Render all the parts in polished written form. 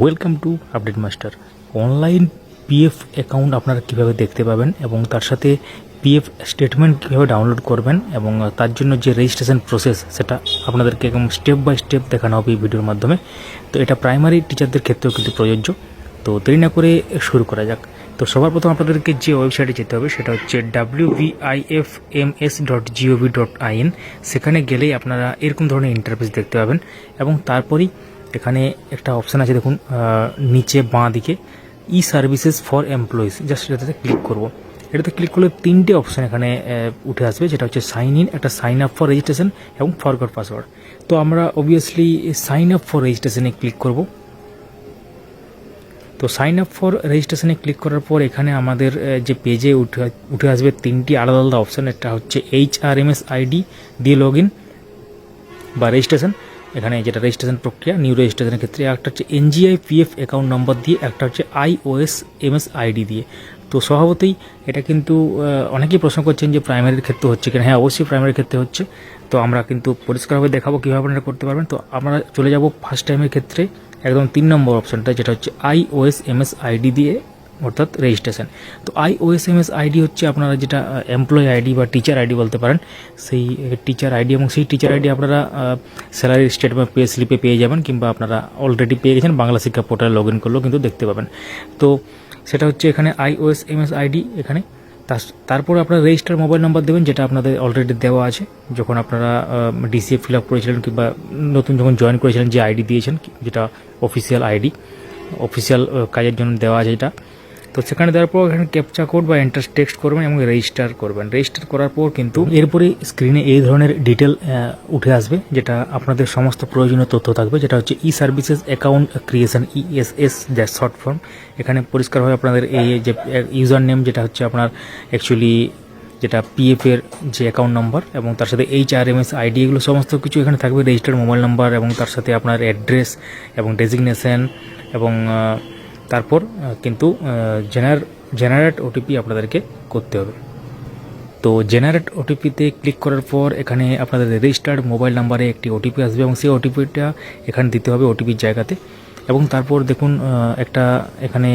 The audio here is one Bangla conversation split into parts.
Welcome to update master. Online PF account আপনারা কীভাবে দেখতে পাবেন এবং তার সাথে পিএফ স্টেটমেন্ট কীভাবে ডাউনলোড করবেন এবং তার জন্য যে রেজিস্ট্রেশন প্রসেস সেটা আপনাদেরকে একদম স্টেপ বাই স্টেপ দেখানো হবে এই ভিডিওর মাধ্যমে। তো এটা প্রাইমারি টিচারদের ক্ষেত্রেও কিন্তু প্রযোজ্য। তো দেরি না করে শুরু করা যাক। তো সবার প্রথম আপনাদেরকে যে ওয়েবসাইটে যেতে হবে সেটা হচ্ছে wvifms.gov.in। সেখানে গেলেই আপনারা এরকম ধরনের ইন্টারফেস দেখতে পাবেন এবং তারপরেই এখানে একটা অপশান আছে, দেখুন নিচে বাঁ দিকে ই সার্ভিসেস ফর এমপ্লয়িজ। জাস্ট এটাতে ক্লিক করব। এটাতে ক্লিক করলে তিনটে অপশান এখানে উঠে আসবে, যেটা হচ্ছে সাইন ইন, একটা সাইন আপ ফর রেজিস্ট্রেশন এবং ফরগট পাসওয়ার্ড। তো আমরা অবভিয়াসলি সাইন আপ ফর রেজিস্ট্রেশনে ক্লিক করব। তো সাইন আপ ফর রেজিস্ট্রেশনে ক্লিক করার পর এখানে আমাদের যে পেজে উঠে আসবে তিনটি আলাদা আলাদা অপশান। একটা হচ্ছে HRMS আইডি দিয়ে লগ ইন বা রেজিস্ট্রেশন, এখানে যেটা রেজিস্ট্রেশন প্রক্রিয়া নিউ রেজিস্ট্রেশনের ক্ষেত্রে। একটা হচ্ছে NGI PF অ্যাকাউন্ট নম্বর দিয়ে, একটা হচ্ছে IOSMS আইডি দিয়ে। তো স্বভাবতই এটা কিন্তু অনেকেই প্রশ্ন করছেন যে প্রাইমারির ক্ষেত্রে হচ্ছে কিনা। হ্যাঁ, অবশ্যই প্রাইমারির ক্ষেত্রে হচ্ছে। তো আমরা কিন্তু পরিষ্কারভাবে দেখাবো কীভাবে আপনারা করতে পারবেন। তো আমরা চলে যাব ফার্স্ট টাইমের ক্ষেত্রে একদম 3 নম্বর অপশানটা, যেটা হচ্ছে IOSMS আইডি দিয়ে অর্থাৎ রেজিস্ট্রেশন। তো IOSMS আইডি হচ্ছে আপনারা যেটা এমপ্লয়ি আইডি বা টিচার আইডি বলতে পারেন, সেই টিচার আইডি। এবং সেই টিচার আইডি আপনারা স্যালারি স্টেটমেন্ট পে স্লিপে পেয়ে যাবেন, কিংবা আপনারা অলরেডি পেয়ে গেছেন, বাংলা শিক্ষা পোর্টালে লগ ইন করলেও কিন্তু দেখতে পাবেন। তো সেটা হচ্ছে এখানে IOSMS আইডি এখানে। তারপরে আপনারা রেজিস্টার মোবাইল নাম্বার দেবেন, যেটা আপনাদের অলরেডি দেওয়া আছে যখন আপনারা DCA ফিল আপ করেছিলেন, কিংবা নতুন যখন জয়েন করেছিলেন যে আইডি দিয়েছেন, যেটা অফিসিয়াল আইডি, অফিসিয়াল কাজের জন্য দেওয়া আছে এটা। তো সেখানে দেওয়ার পর এখানে ক্যাপচা কোড বা এন্টার টেক্সট করবেন এবং রেজিস্টার করবেন। রেজিস্টার করার পর কিন্তু এরপরে স্ক্রিনে এই ধরনের ডিটেল উঠে আসবে, যেটা আপনাদের সমস্ত প্রয়োজনীয় তথ্য থাকবে, যেটা হচ্ছে ই সার্ভিসেস অ্যাকাউন্ট ক্রিয়েশন, ESS যা শর্ট ফর্ম। এখানে পরিষ্কারভাবে আপনাদের এই যে ইউজার নেম, যেটা হচ্ছে আপনার অ্যাকচুয়ালি যেটা PF এর যে অ্যাকাউন্ট নম্বর, এবং তার সাথে HRMS আইডি, এগুলো সমস্ত কিছু এখানে থাকবে। রেজিস্টার্ড মোবাইল নাম্বার এবং তার সাথে আপনার অ্যাড্রেস এবং ডেজিগনেশন, এবং তারপর কিন্তু জেনারেট ওটিপি আপনাদেরকে করতে হবে। তো জেনারেট ওটিপিতে ক্লিক করার পর এখানে আপনাদের রেজিস্টার্ড মোবাইল নাম্বারে একটি ওটিপি আসবে এবং সেই ওটিপিটা এখানে দিতে হবে ওটিপির জায়গাতে। এবং তারপর দেখুন একটা এখানে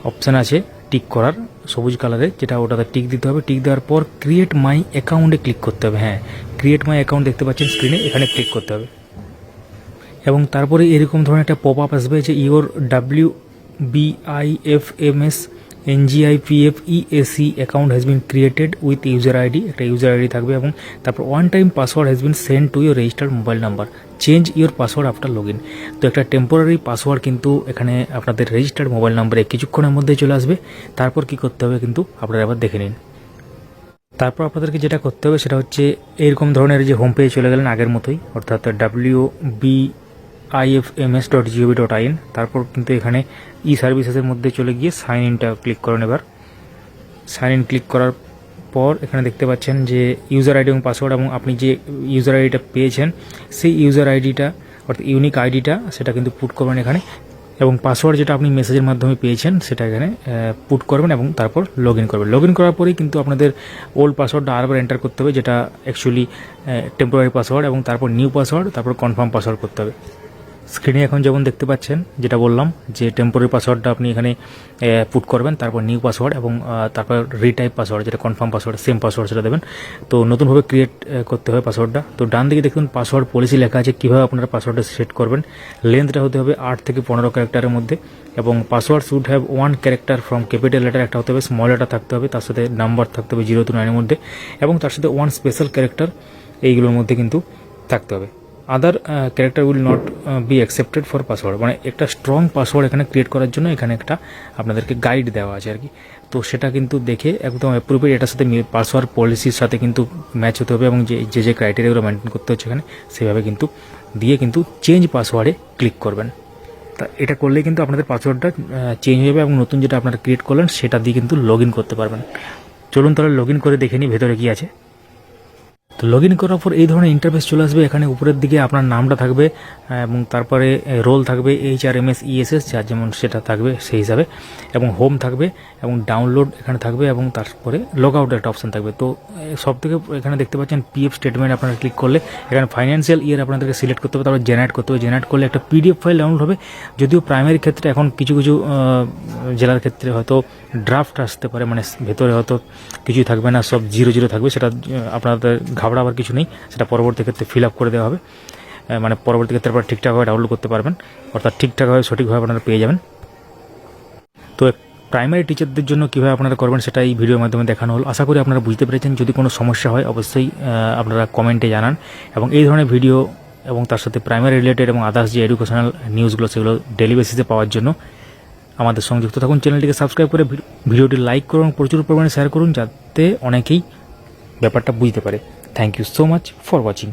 অপশান আছে টিক করার, সবুজ কালারের, যেটা ওটাতে টিক দিতে হবে। টিক দেওয়ার পর ক্রিয়েট মাই অ্যাকাউন্টে ক্লিক করতে হবে। হ্যাঁ, ক্রিয়েট মাই অ্যাকাউন্ট দেখতে পাচ্ছেন স্ক্রিনে, এখানে ক্লিক করতে হবে। এবং তারপরে এরকম ধরনের একটা পপ আপ আসবে যে your WBIFMS NGI PF EAC account has been created with user ID, একটা ইউজার আইডি থাকবে। এবং তারপর one time password has been send to your registered mobile number, change your password after log in. তো একটা টেম্পোরারি পাসওয়ার্ড কিন্তু এখানে আপনাদের রেজিস্টার্ড মোবাইল নাম্বারে কিছুক্ষণের মধ্যে চলে আসবে। তারপর কি করতে হবে কিন্তু আপনারা আবার দেখে নিন। তারপর আপনাদেরকে যেটা করতে হবে সেটা হচ্ছে এরকম ধরনের যে হোম পেজে চলে গেলেন আগের মতোই, অর্থাৎ wbifms.gov.in। তারপর কিন্তু এখানে ই সার্ভিসেসের মধ্যে চলে গিয়ে সাইন ইনটা ক্লিক করুন। এবার সাইন ইন ক্লিক করার পর এখানে দেখতে পাচ্ছেন যে ইউজার আইডি এবং পাসওয়ার্ড, এবং আপনি যে ইউজার আইডিটা পেয়েছেন সেই ইউজার আইডিটা অর্থাৎ ইউনিক আইডিটা সেটা কিন্তু পুট করবেন এখানে, এবং পাসওয়ার্ড যেটা আপনি মেসেজের মাধ্যমে পেয়েছেন সেটা এখানে পুট করবেন এবং তারপর লগ ইন করবেন। লগ ইন করার পরেই কিন্তু আপনাদের ওল্ড পাসওয়ার্ডটা আরেকবার এন্টার করতে হবে, যেটা অ্যাকচুয়ালি টেম্পোরারি পাসওয়ার্ড, এবং তারপর নিউ পাসওয়ার্ড, তারপর কনফার্ম পাসওয়ার্ড করতে হবে। স্ক্রিনে এখন যেমন দেখতে পাচ্ছেন, যেটা বললাম যে টেম্পোরারি পাসওয়ার্ডটা আপনি এখানে পুট করবেন, তারপর নিউ পাসওয়ার্ড, এবং তারপর রিটাইপ পাসওয়ার্ড যেটা কনফার্ম পাসওয়ার্ড, সেম পাসওয়ার্ড সেটা দেবেন। তো নতুনভাবে ক্রিয়েট করতে হবে পাসওয়ার্ডটা। তো ডান দিকে দেখুন পাসওয়ার্ড পলিসি লেখা আছে, কীভাবে আপনারা পাসওয়ার্ডটা সেট করবেন। লেন্থটা হতে হবে 8 থেকে 15 ক্যারেক্টারের মধ্যে, এবং password should have 1 character from capital letter, একটা হতে হবে স্মল লেটার থাকতে হবে, তার সাথে নাম্বার থাকতে হবে 0 to 9 এর মধ্যে, এবং তার সাথে 1 স্পেশাল ক্যারেক্টার এইগুলোর মধ্যে কিন্তু থাকতে হবে। Other character will not be accepted for password. মানে একটা স্ট্রং পাসওয়ার্ড এখানে ক্রিয়েট করার জন্য এখানে একটা আপনাদেরকে গাইড দেওয়া আছে আর কি। তো সেটা কিন্তু দেখে একদম অ্যাপ্রোপ্রিয়েট, এটার সাথে পাসওয়ার্ড পলিসির সাথে কিন্তু ম্যাচ হতে হবে, এবং যে ক্রাইটেরিয়াগুলো মেনটেন করতে হচ্ছে এখানে সেভাবে কিন্তু দিয়ে কিন্তু চেঞ্জ পাসওয়ার্ডে ক্লিক করবেন। তা এটা করলেই কিন্তু আপনাদের পাসওয়ার্ডটা চেঞ্জ হয়ে যাবে, এবং নতুন যেটা আপনারা ক্রিয়েট করলেন সেটা দিয়ে কিন্তু লগ ইন করতে পারবেন। চলুন তাহলে লগ ইন করে দেখে নিই ভেতরে কী আছে। তো লগ ইন করার পর এই ধরনের ইন্টারফেস চলে আসবে। এখানে উপরের দিকে আপনার নামটা থাকবে এবং তারপরে রোল থাকবে HRMS ESS, যার যেমন সেটা থাকবে সেই হিসাবে, এবং হোম থাকবে এবং ডাউনলোড এখানে থাকবে এবং তারপরে লগ আউটের একটা অপশান থাকবে। তো সব থেকে এখানে দেখতে পাচ্ছেন PF স্টেটমেন্ট আপনারা ক্লিক করলে এখানে ফাইন্যান্সিয়াল ইয়ার আপনাদেরকে সিলেক্ট করতে হবে, তারপর জেনারেট করতে হবে। জেনারেট করলে একটা PDF ফাইল ডাউনলোড হবে। যদিও প্রাইমারি ক্ষেত্রে এখন কিছু কিছু জেলার ক্ষেত্রে হয়তো ড্রাফট আসতে পারে, মানে ভেতরে হয়তো কিছুই থাকবে না, সব 0 থাকবে। সেটা আপনাদের ঘাবড়াবার কিছু নেই, সেটা পরবর্তী ক্ষেত্রে ফিল আপ করে দেওয়া হবে। মানে পরবর্তী ক্ষেত্রে আপনারা ঠিকঠাকভাবে ডাউনলোড করতে পারবেন, অর্থাৎ ঠিকঠাকভাবে সঠিকভাবে আপনারা পেয়ে যাবেন। তো প্রাইমারি টিচারদের জন্য কীভাবে আপনারা করবেন সেটা এই ভিডিওর মাধ্যমে দেখানো হলো। আশা করি আপনারা বুঝতে পেরেছেন। যদি কোনো সমস্যা হয় অবশ্যই আপনারা কমেন্টে জানান, এবং এই ধরনের ভিডিও এবং তার সাথে প্রাইমারি রিলেটেড এবং আদার্স যে এডুকেশনাল নিউজগুলো সেগুলো ডেলি বেসিসে পাওয়ার জন্য আমাদের সঙ্গে যুক্ত থাকুন। চ্যানেলটিকে সাবস্ক্রাইব করে ভিডিওটি লাইক করুন, প্রচুর পরিমাণে শেয়ার করুন, যাতে অনেকেই ব্যাপারটা বুঝতে পারে। Thank you so much for watching.